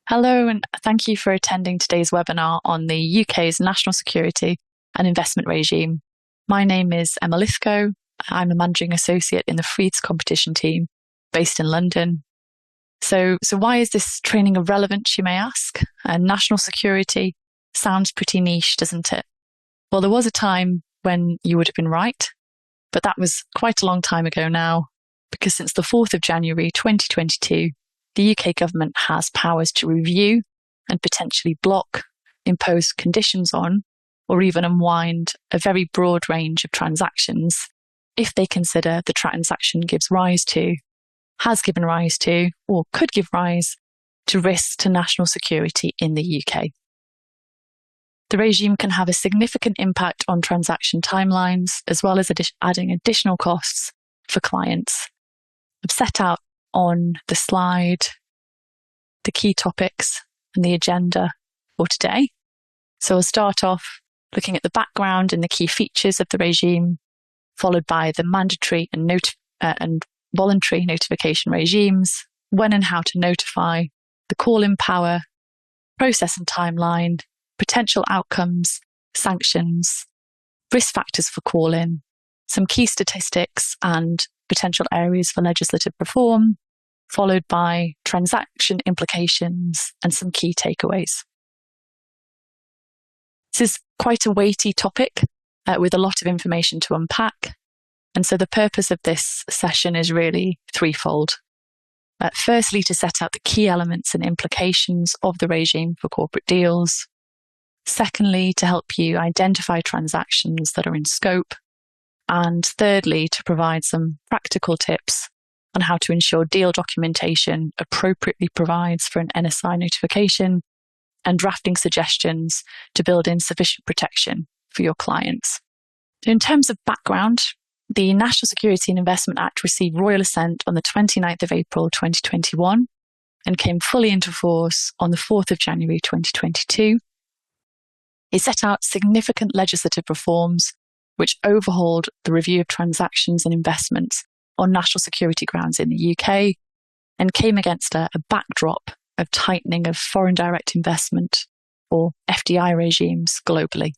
Hello, and thank you for attending today's webinar on the UK's national security and investment regime. My name is Emma Lithgow. I'm a managing associate in the Freeds competition team based in London. So why is this training relevant, you may ask? National security sounds pretty niche, doesn't it? Well, there was a time when you would have been right, but that was quite a long time ago now, because since the 4th of January 2022, the UK government has powers to review and potentially block, impose conditions on, or even unwind a very broad range of transactions if they consider the transaction has given rise to, or could give rise to risks to national security in the UK. The regime can have a significant impact on transaction timelines, as well as adding additional costs for clients. I've set out on the slide the key topics and the agenda for today. So I'll start off looking at the background and the key features of the regime, followed by the mandatory and voluntary notification regimes, when and how to notify, the call-in power, process and timeline, potential outcomes, sanctions, risk factors for call-in, some key statistics and potential areas for legislative reform, followed by transaction implications and some key takeaways. This is quite a weighty topic with a lot of information to unpack. And so the purpose of this session is really threefold. Firstly, to set out the key elements and implications of the regime for corporate deals. Secondly, to help you identify transactions that are in scope. And thirdly, to provide some practical tips on how to ensure deal documentation appropriately provides for an NSI notification and drafting suggestions to build in sufficient protection for your clients. So in terms of background, the National Security and Investment Act received royal assent on the 29th of April 2021 and came fully into force on the 4th of January 2022. It set out significant legislative reforms which overhauled the review of transactions and investments on national security grounds in the UK and came against a backdrop of tightening of foreign direct investment, or FDI regimes, globally.